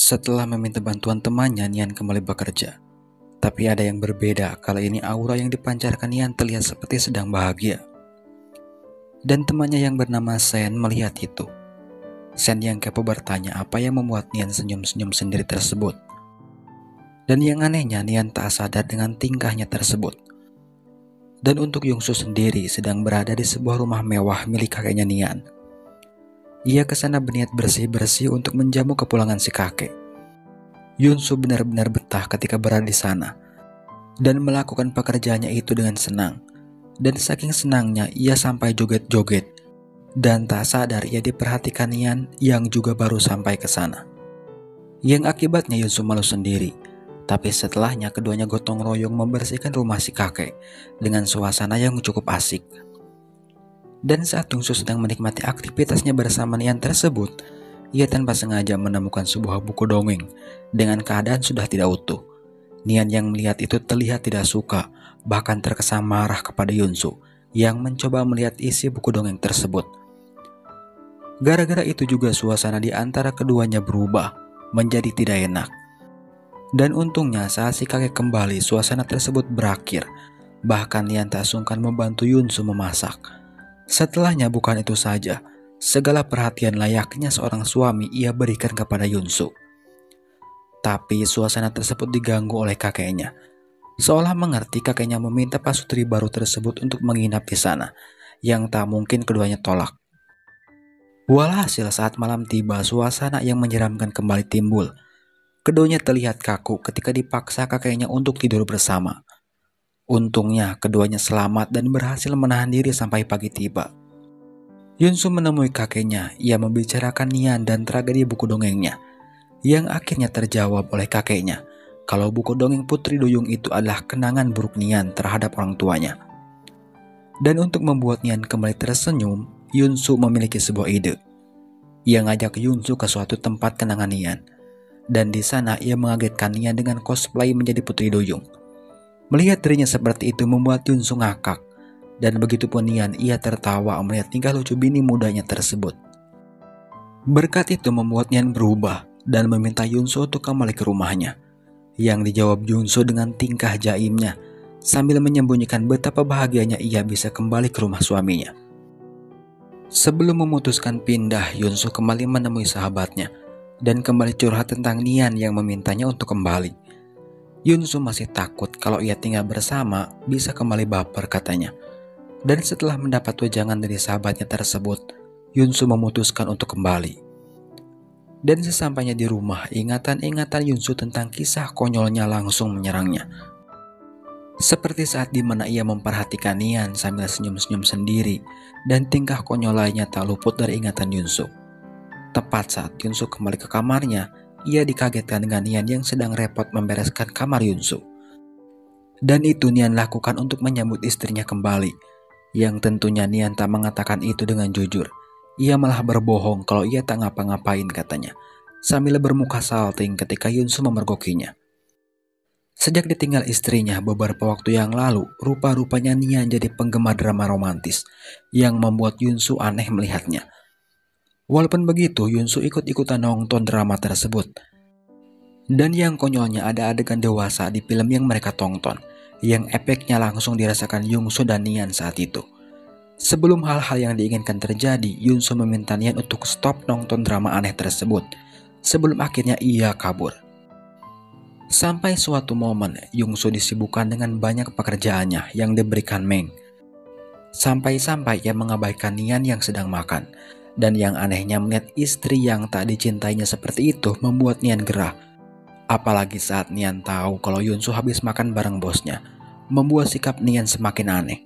Setelah meminta bantuan temannya, Nian kembali bekerja. Tapi ada yang berbeda, kali ini aura yang dipancarkan Nian terlihat seperti sedang bahagia. Dan temannya yang bernama Sen melihat itu. Sen yang kepo bertanya apa yang membuat Nian senyum-senyum sendiri tersebut. Dan yang anehnya, Nian tak sadar dengan tingkahnya tersebut. Dan untuk Yungsu sendiri sedang berada di sebuah rumah mewah milik kakeknya Nian. Ia kesana berniat bersih-bersih untuk menjamu kepulangan si kakek. Yunsu benar-benar betah ketika berada di sana dan melakukan pekerjaannya itu dengan senang. Dan saking senangnya ia sampai joget-joget dan tak sadar ia diperhatikan Nian yang juga baru sampai ke sana. Yang akibatnya Yunsu malu sendiri. Tapi setelahnya keduanya gotong royong membersihkan rumah si kakek dengan suasana yang cukup asik. Dan saat Yungsu sedang menikmati aktivitasnya bersama Nian tersebut, ia tanpa sengaja menemukan sebuah buku dongeng dengan keadaan sudah tidak utuh. Nian yang melihat itu terlihat tidak suka, bahkan terkesan marah kepada Yunsu yang mencoba melihat isi buku dongeng tersebut. Gara-gara itu juga suasana di antara keduanya berubah menjadi tidak enak. Dan untungnya saat si kakek kembali, suasana tersebut berakhir. Bahkan Nian tak sungkan membantu Yunsu memasak. Setelahnya bukan itu saja, segala perhatian layaknya seorang suami ia berikan kepada Yunsu. Tapi suasana tersebut diganggu oleh kakeknya. Seolah mengerti kakeknya meminta pasutri baru tersebut untuk menginap di sana, yang tak mungkin keduanya tolak. Walhasil saat malam tiba, suasana yang menyeramkan kembali timbul. Keduanya terlihat kaku ketika dipaksa kakeknya untuk tidur bersama. Untungnya keduanya selamat dan berhasil menahan diri sampai pagi tiba. Yunsu menemui kakeknya, ia membicarakan Nian dan tragedi buku dongengnya, yang akhirnya terjawab oleh kakeknya kalau buku dongeng Putri Duyung itu adalah kenangan buruk Nian terhadap orang tuanya. Dan untuk membuat Nian kembali tersenyum, Yunsu memiliki sebuah ide. Ia ngajak Yunsu ke suatu tempat kenangan Nian, dan di sana ia mengagetkan Nian dengan cosplay menjadi Putri Duyung. Melihat dirinya seperti itu membuat Yunsu ngakak, dan begitupun Nian, ia tertawa melihat tingkah lucu bini mudanya tersebut. Berkat itu membuat Nian berubah dan meminta Yunsu untuk kembali ke rumahnya, yang dijawab Yunsu dengan tingkah jaimnya sambil menyembunyikan betapa bahagianya ia bisa kembali ke rumah suaminya. Sebelum memutuskan pindah, Yunsu kembali menemui sahabatnya dan kembali curhat tentang Nian yang memintanya untuk kembali. Yunsu masih takut kalau ia tinggal bersama bisa kembali baper katanya. Dan setelah mendapat wejangan dari sahabatnya tersebut, Yunsu memutuskan untuk kembali. Dan sesampainya di rumah, ingatan-ingatan Yunsu tentang kisah konyolnya langsung menyerangnya. Seperti saat dimana ia memperhatikan Nian sambil senyum-senyum sendiri, dan tingkah konyol lainnya tak luput dari ingatan Yunsu. Tepat saat Yunsu kembali ke kamarnya, ia dikagetkan dengan Nian yang sedang repot membereskan kamar Yunsu. Dan itu Nian lakukan untuk menyambut istrinya kembali, yang tentunya Nian tak mengatakan itu dengan jujur. Ia malah berbohong kalau ia tak ngapa-ngapain katanya, sambil bermuka salting ketika Yunsu memergokinya. Sejak ditinggal istrinya beberapa waktu yang lalu, rupa-rupanya Nian jadi penggemar drama romantis, yang membuat Yunsu aneh melihatnya. Walaupun begitu, Yunsu ikut-ikutan nonton drama tersebut. Dan yang konyolnya ada adegan dewasa di film yang mereka tonton, yang efeknya langsung dirasakan Yunsu dan Nian saat itu. Sebelum hal-hal yang diinginkan terjadi, Yunsu meminta Nian untuk stop nonton drama aneh tersebut, sebelum akhirnya ia kabur. Sampai suatu momen, Yunsu disibukkan dengan banyak pekerjaannya yang diberikan Meng. Sampai-sampai ia mengabaikan Nian yang sedang makan. Dan yang anehnya melihat istri yang tak dicintainya seperti itu membuat Nian gerah. Apalagi saat Nian tahu kalau Yunsu habis makan bareng bosnya, membuat sikap Nian semakin aneh.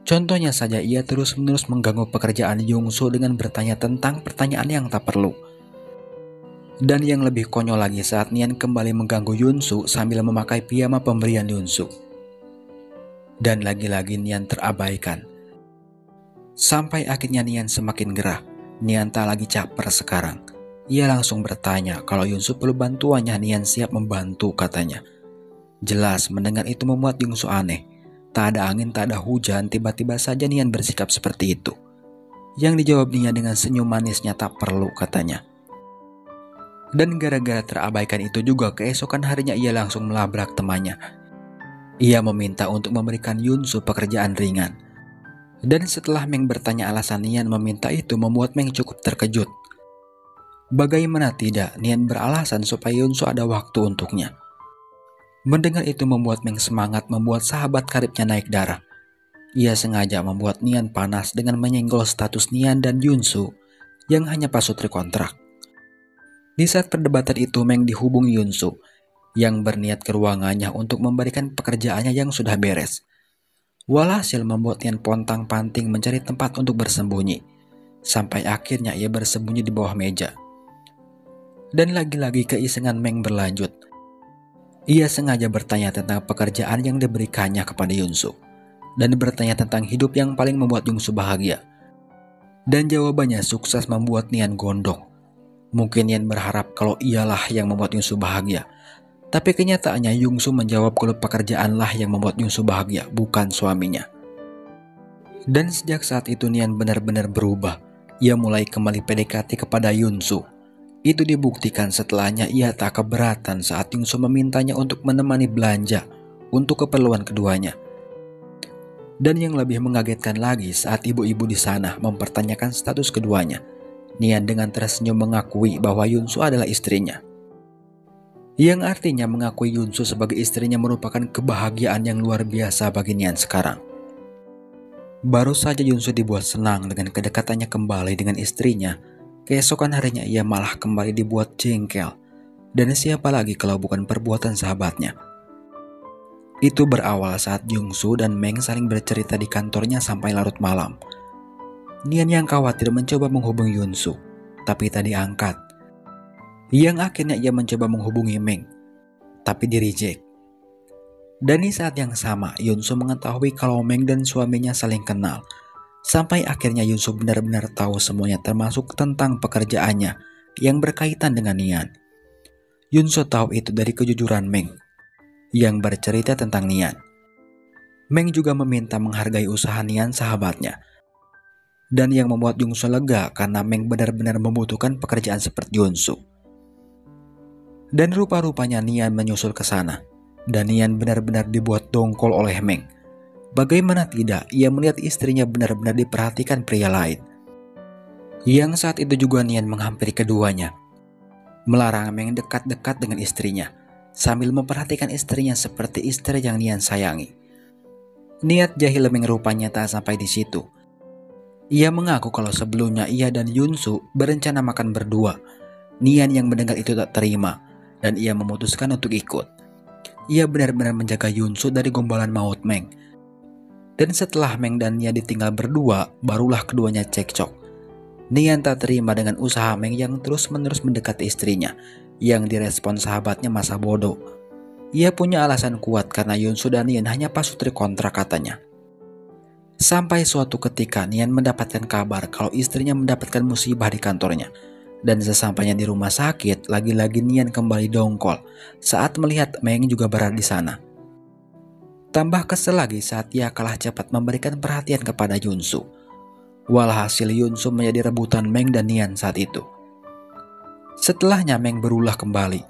Contohnya saja ia terus-menerus mengganggu pekerjaan Yunsu dengan bertanya tentang pertanyaan yang tak perlu. Dan yang lebih konyol lagi saat Nian kembali mengganggu Yunsu sambil memakai piyama pemberian Yunsu. Dan lagi-lagi Nian terabaikan. Sampai akhirnya Nian semakin gerah. Nian tak lagi caper sekarang. Ia langsung bertanya kalau Yunsu perlu bantuannya. Nian siap membantu katanya. Jelas mendengar itu membuat Yunsu aneh. Tak ada angin, tak ada hujan, tiba-tiba saja Nian bersikap seperti itu. Yang dijawab Nian dengan senyum manisnya, tak perlu katanya. Dan gara-gara terabaikan itu juga keesokan harinya ia langsung melabrak temannya. Ia meminta untuk memberikan Yunsu pekerjaan ringan. Dan setelah Meng bertanya alasan Nian meminta itu membuat Meng cukup terkejut. Bagaimana tidak, Nian beralasan supaya Yunsu ada waktu untuknya. Mendengar itu membuat Meng semangat membuat sahabat karibnya naik darah. Ia sengaja membuat Nian panas dengan menyenggol status Nian dan Yunsu yang hanya pasutri kontrak. Di saat perdebatan itu Meng dihubungi Yunsu yang berniat ke ruangannya untuk memberikan pekerjaannya yang sudah beres. Walhasil membuat Nian pontang-panting mencari tempat untuk bersembunyi. Sampai akhirnya ia bersembunyi di bawah meja. Dan lagi-lagi keisengan Meng berlanjut. Ia sengaja bertanya tentang pekerjaan yang diberikannya kepada Yunsu. Dan bertanya tentang hidup yang paling membuat Yunsu bahagia. Dan jawabannya sukses membuat Nian gondok. Mungkin Nian berharap kalau ialah yang membuat Yunsu bahagia. Tapi kenyataannya Yunsu menjawab kalau pekerjaanlah yang membuat Yunsu bahagia, bukan suaminya. Dan sejak saat itu Nian benar-benar berubah. Ia mulai kembali PDKT kepada Yunsu. Itu dibuktikan setelahnya ia tak keberatan saat Yunsu memintanya untuk menemani belanja untuk keperluan keduanya. Dan yang lebih mengagetkan lagi saat ibu-ibu di sana mempertanyakan status keduanya. Nian dengan tersenyum mengakui bahwa Yunsu adalah istrinya. Yang artinya mengakui Yunsu sebagai istrinya merupakan kebahagiaan yang luar biasa bagi Nian sekarang. Baru saja Yunsu dibuat senang dengan kedekatannya kembali dengan istrinya, keesokan harinya ia malah kembali dibuat jengkel. Dan siapa lagi kalau bukan perbuatan sahabatnya. Itu berawal saat Yunsu dan Meng saling bercerita di kantornya sampai larut malam. Nian yang khawatir mencoba menghubungi Yunsu, tapi tak diangkat. Yang akhirnya ia mencoba menghubungi Meng, tapi di-reject. Dan di saat yang sama, Yunsu mengetahui kalau Meng dan suaminya saling kenal. Sampai akhirnya Yunsu benar-benar tahu semuanya termasuk tentang pekerjaannya yang berkaitan dengan Nian. Yunsu tahu itu dari kejujuran Meng yang bercerita tentang Nian. Meng juga meminta menghargai usaha Nian sahabatnya. Dan yang membuat Yunsu lega karena Meng benar-benar membutuhkan pekerjaan seperti Yunsu. Dan rupa-rupanya Nian menyusul ke sana. Dan Nian benar-benar dibuat dongkol oleh Meng. Bagaimana tidak, ia melihat istrinya benar-benar diperhatikan pria lain. Yang saat itu juga Nian menghampiri keduanya, melarang Meng dekat-dekat dengan istrinya, sambil memperhatikan istrinya seperti istri yang Nian sayangi. Niat jahil Meng rupanya tak sampai di situ. Ia mengaku kalau sebelumnya ia dan Yunsu berencana makan berdua. Nian yang mendengar itu tak terima, dan ia memutuskan untuk ikut. Ia benar-benar menjaga Yunsu dari gombalan maut Meng. Dan setelah Meng dan Nian ditinggal berdua, barulah keduanya cekcok. Nian tak terima dengan usaha Meng yang terus-menerus mendekati istrinya, yang direspon sahabatnya masa bodoh. Ia punya alasan kuat karena Yunsu dan Nian hanya pasutri kontrak katanya. Sampai suatu ketika Nian mendapatkan kabar kalau istrinya mendapatkan musibah di kantornya. Dan sesampainya di rumah sakit, lagi-lagi Nian kembali dongkol saat melihat Meng juga berada di sana. Tambah kesel lagi saat ia kalah cepat memberikan perhatian kepada Yunsu. Walhasil Yunsu menjadi rebutan Meng dan Nian saat itu. Setelahnya Meng berulah kembali.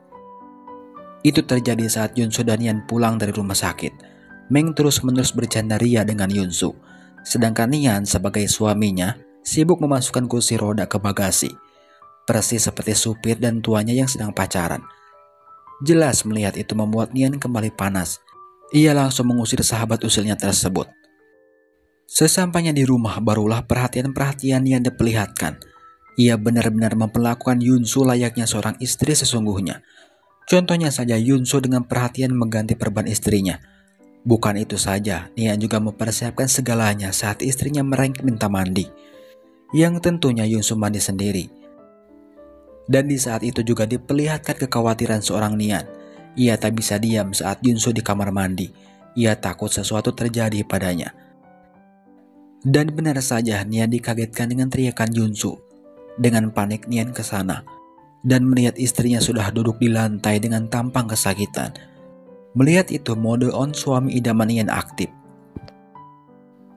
Itu terjadi saat Yunsu dan Nian pulang dari rumah sakit. Meng terus-menerus bercanda ria dengan Yunsu. Sedangkan Nian sebagai suaminya sibuk memasukkan kursi roda ke bagasi. Persis seperti supir dan tuanya yang sedang pacaran. Jelas melihat itu membuat Nian kembali panas. Ia langsung mengusir sahabat usilnya tersebut. Sesampainya di rumah barulah perhatian-perhatian Nian diperlihatkan. Ia benar-benar memperlakukan Yunsu layaknya seorang istri sesungguhnya. Contohnya saja Yunsu dengan perhatian mengganti perban istrinya. Bukan itu saja, Nian juga mempersiapkan segalanya saat istrinya merengek minta mandi. Yang tentunya Yunsu mandi sendiri. Dan di saat itu juga diperlihatkan kekhawatiran seorang Nian. Ia tak bisa diam saat Yunsu di kamar mandi. Ia takut sesuatu terjadi padanya. Dan benar saja Nian dikagetkan dengan teriakan Yunsu. Dengan panik Nian ke sana dan melihat istrinya sudah duduk di lantai dengan tampang kesakitan. Melihat itu mode on suami idaman Nian aktif.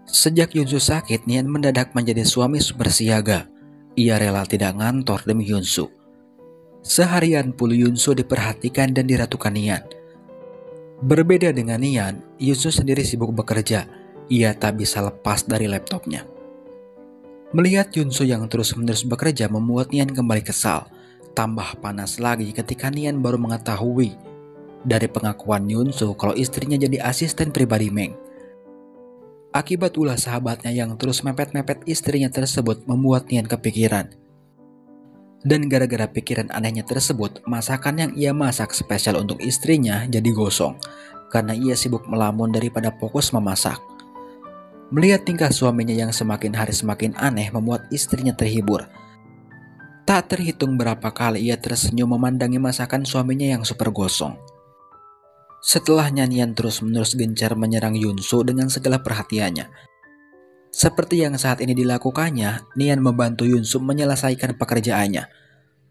Sejak Yunsu sakit, Nian mendadak menjadi suami super siaga. Ia rela tidak ngantor demi Yunsu. Seharian pula Yunsu diperhatikan dan diratukan Nian. Berbeda dengan Nian, Yunsu sendiri sibuk bekerja. Ia tak bisa lepas dari laptopnya. Melihat Yunsu yang terus-menerus bekerja membuat Nian kembali kesal. Tambah panas lagi ketika Nian baru mengetahui dari pengakuan Yunsu kalau istrinya jadi asisten pribadi Meng. Akibat ulah sahabatnya yang terus mepet-mepet istrinya tersebut membuat Nian kepikiran. Dan gara-gara pikiran anehnya tersebut, masakan yang ia masak spesial untuk istrinya jadi gosong karena ia sibuk melamun daripada fokus memasak. Melihat tingkah suaminya yang semakin hari semakin aneh membuat istrinya terhibur. Tak terhitung berapa kali ia tersenyum memandangi masakan suaminya yang super gosong. Setelah nyanyian terus-menerus gencar menyerang Yunsu dengan segala perhatiannya. Seperti yang saat ini dilakukannya, Nian membantu Yunsu menyelesaikan pekerjaannya.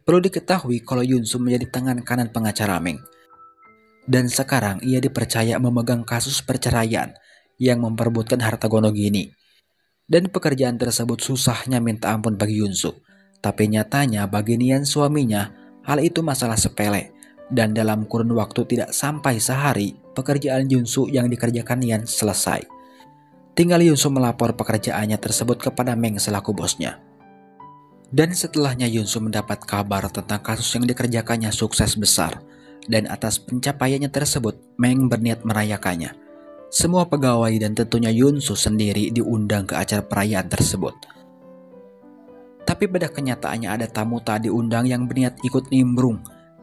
Perlu diketahui kalau Yunsu menjadi tangan kanan pengacara Meng. Dan sekarang ia dipercaya memegang kasus perceraian yang memperebutkan harta Gonogini. Dan pekerjaan tersebut susahnya minta ampun bagi Yunsu. Tapi nyatanya bagi Nian suaminya, hal itu masalah sepele. Dan dalam kurun waktu tidak sampai sehari, pekerjaan Yunsu yang dikerjakan Nian selesai. Tinggal Yunsu melapor pekerjaannya tersebut kepada Meng selaku bosnya. Dan setelahnya Yunsu mendapat kabar tentang kasus yang dikerjakannya sukses besar. Dan atas pencapaiannya tersebut, Meng berniat merayakannya. Semua pegawai dan tentunya Yunsu sendiri diundang ke acara perayaan tersebut. Tapi pada kenyataannya ada tamu tak diundang yang berniat ikut nimbrung,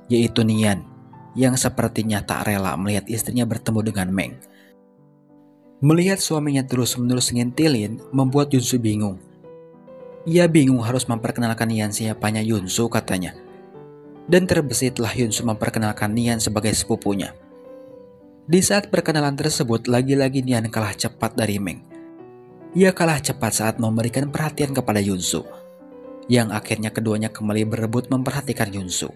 yaitu Nian, yang sepertinya tak rela melihat istrinya bertemu dengan Meng. Melihat suaminya terus-menerus ngintilin membuat Yunsu bingung. Ia bingung harus memperkenalkan Nian siapanya Yunsu katanya. Dan terbesitlah Yunsu memperkenalkan Nian sebagai sepupunya. Di saat perkenalan tersebut lagi-lagi Nian kalah cepat dari Meng. Ia kalah cepat saat memberikan perhatian kepada Yunsu. Yang akhirnya keduanya kembali berebut memperhatikan Yunsu.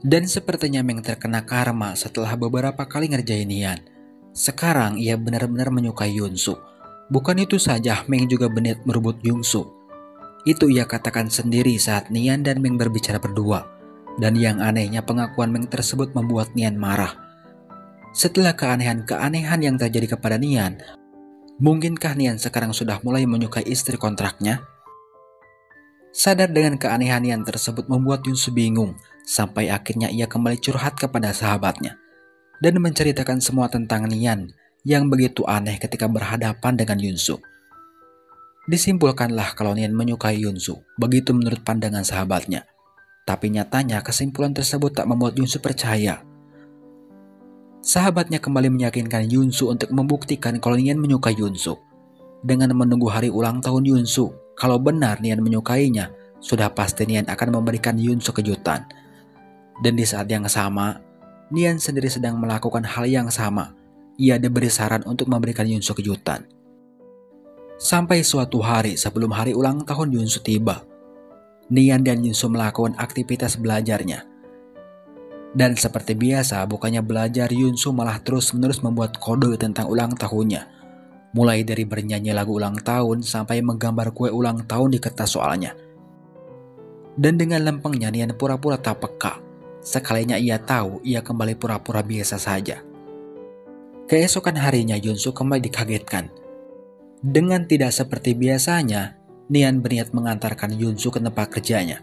Dan sepertinya Meng terkena karma setelah beberapa kali ngerjain Nian. Sekarang ia benar-benar menyukai Yunsu. Bukan itu saja, Meng juga berniat merebut Yunsu. Itu ia katakan sendiri saat Nian dan Meng berbicara berdua. Dan yang anehnya pengakuan Meng tersebut membuat Nian marah. Setelah keanehan-keanehan yang terjadi kepada Nian, mungkinkah Nian sekarang sudah mulai menyukai istri kontraknya? Sadar dengan keanehan Nian tersebut membuat Yunsu bingung. Sampai akhirnya ia kembali curhat kepada sahabatnya. Dan menceritakan semua tentang Nian yang begitu aneh ketika berhadapan dengan Yunsu. Disimpulkanlah kalau Nian menyukai Yunsu, begitu menurut pandangan sahabatnya. Tapi nyatanya kesimpulan tersebut tak membuat Yunsu percaya. Sahabatnya kembali meyakinkan Yunsu untuk membuktikan kalau Nian menyukai Yunsu. Dengan menunggu hari ulang tahun Yunsu, kalau benar Nian menyukainya, sudah pasti Nian akan memberikan Yunsu kejutan. Dan di saat yang sama, Nian sendiri sedang melakukan hal yang sama. Ia diberi saran untuk memberikan Yunsu kejutan. Sampai suatu hari sebelum hari ulang tahun Yunsu tiba, Nian dan Yunsu melakukan aktivitas belajarnya. Dan seperti biasa, bukannya belajar, Yunsu malah terus-menerus membuat kode tentang ulang tahunnya. Mulai dari bernyanyi lagu ulang tahun sampai menggambar kue ulang tahun di kertas soalnya. Dan dengan lempengnya Nian pura-pura tak peka. Sekalinya ia tahu, ia kembali pura-pura biasa saja. Keesokan harinya Yunsu kembali dikagetkan. Dengan tidak seperti biasanya, Nian berniat mengantarkan Yunsu ke tempat kerjanya.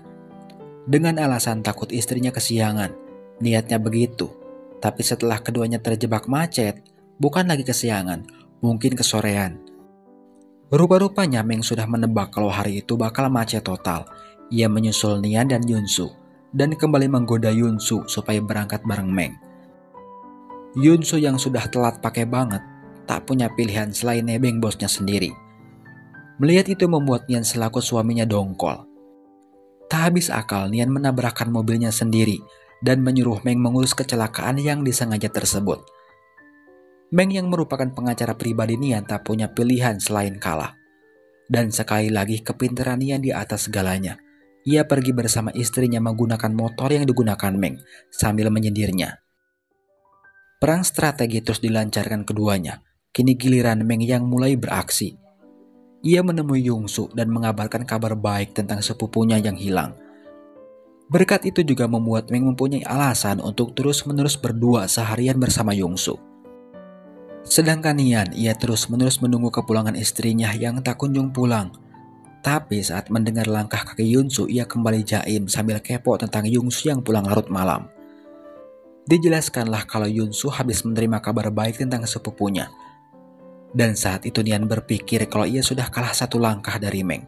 Dengan alasan takut istrinya kesiangan, niatnya begitu. Tapi setelah keduanya terjebak macet, bukan lagi kesiangan, mungkin kesorean. Rupa-rupanya Meng sudah menebak kalau hari itu bakal macet total. Ia menyusul Nian dan Yunsu. Dan kembali menggoda Yunsu supaya berangkat bareng Meng. Yunsu yang sudah telat pakai banget, tak punya pilihan selain nebeng bosnya sendiri. Melihat itu membuat Nian selaku suaminya dongkol. Tak habis akal, Nian menabrakkan mobilnya sendiri dan menyuruh Meng mengurus kecelakaan yang disengaja tersebut. Meng yang merupakan pengacara pribadi Nian tak punya pilihan selain kalah. Dan sekali lagi kepintaran Nian di atas segalanya. Ia pergi bersama istrinya menggunakan motor yang digunakan Meng sambil menyindirnya. Perang strategi terus dilancarkan keduanya. Kini giliran Meng yang mulai beraksi. Ia menemui Yunsu dan mengabarkan kabar baik tentang sepupunya yang hilang. Berkat itu juga membuat Meng mempunyai alasan untuk terus-menerus berdua seharian bersama Yongsu. Sedangkan Nian, ia terus-menerus menunggu kepulangan istrinya yang tak kunjung pulang. Tapi saat mendengar langkah kaki Yunsu, ia kembali jaim sambil kepo tentang Yungsu yang pulang larut malam. Dijelaskanlah kalau Yunsu habis menerima kabar baik tentang sepupunya. Dan saat itu Nian berpikir kalau ia sudah kalah satu langkah dari Meng.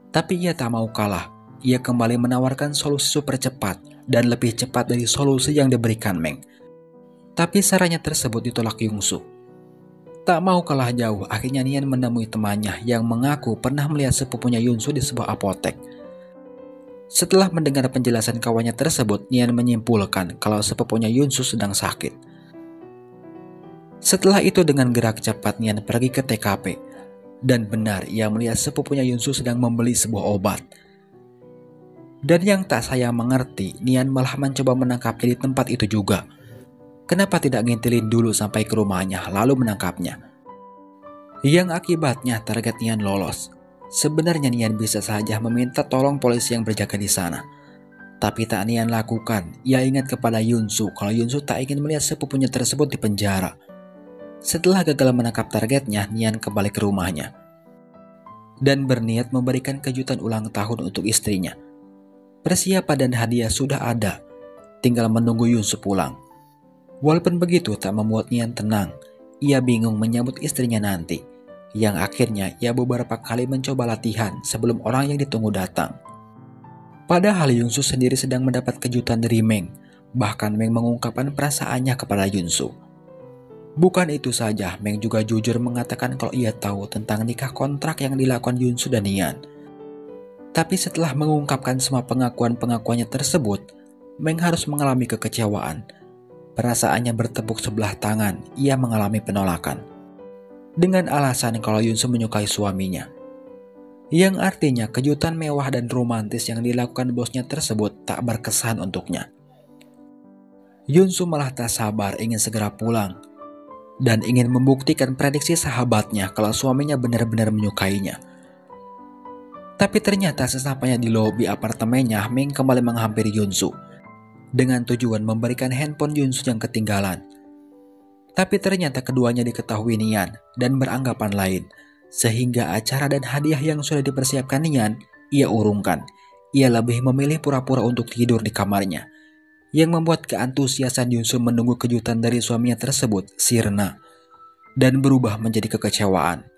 Tapi ia tak mau kalah. Ia kembali menawarkan solusi super cepat dan lebih cepat dari solusi yang diberikan Meng. Tapi sarannya tersebut ditolak Yungsu. Tak mau kalah jauh, akhirnya Nian menemui temannya yang mengaku pernah melihat sepupunya Yunsu di sebuah apotek. Setelah mendengar penjelasan kawannya tersebut, Nian menyimpulkan kalau sepupunya Yunsu sedang sakit. Setelah itu dengan gerak cepat Nian pergi ke TKP. Dan benar ia melihat sepupunya Yunsu sedang membeli sebuah obat. Dan yang tak saya mengerti, Nian malah mencoba menangkapnya di tempat itu juga. Kenapa tidak ngintilin dulu sampai ke rumahnya lalu menangkapnya? Yang akibatnya target Nian lolos. Sebenarnya Nian bisa saja meminta tolong polisi yang berjaga di sana. Tapi tak Nian lakukan. Ia ingat kepada Yunsu kalau Yunsu tak ingin melihat sepupunya tersebut di penjara. Setelah gagal menangkap targetnya, Nian kembali ke rumahnya. Dan berniat memberikan kejutan ulang tahun untuk istrinya. Persiapan dan hadiah sudah ada. Tinggal menunggu Yunsu pulang. Walaupun begitu tak membuat Nian tenang. Ia bingung menyambut istrinya nanti. Yang akhirnya ia beberapa kali mencoba latihan sebelum orang yang ditunggu datang. Padahal Yunsu sendiri sedang mendapat kejutan dari Meng. Bahkan Meng mengungkapkan perasaannya kepada Yunsu. Bukan itu saja, Meng juga jujur mengatakan kalau ia tahu tentang nikah kontrak yang dilakukan Yunsu dan Nian. Tapi setelah mengungkapkan semua pengakuan-pengakuannya tersebut, Meng harus mengalami kekecewaan. Perasaannya bertepuk sebelah tangan, ia mengalami penolakan. Dengan alasan kalau Yunsu menyukai suaminya. Yang artinya kejutan mewah dan romantis yang dilakukan bosnya tersebut tak berkesan untuknya. Yunsu malah tak sabar ingin segera pulang. Dan ingin membuktikan prediksi sahabatnya kalau suaminya benar-benar menyukainya. Tapi ternyata sesampainya di lobi apartemennya, Meng kembali menghampiri Yunsu. Dengan tujuan memberikan handphone Yunsu yang ketinggalan. Tapi ternyata keduanya diketahui Nian dan beranggapan lain. Sehingga acara dan hadiah yang sudah dipersiapkan Nian, ia urungkan. Ia lebih memilih pura-pura untuk tidur di kamarnya. Yang membuat keantusiasan Yunsu menunggu kejutan dari suaminya tersebut sirna. Dan berubah menjadi kekecewaan.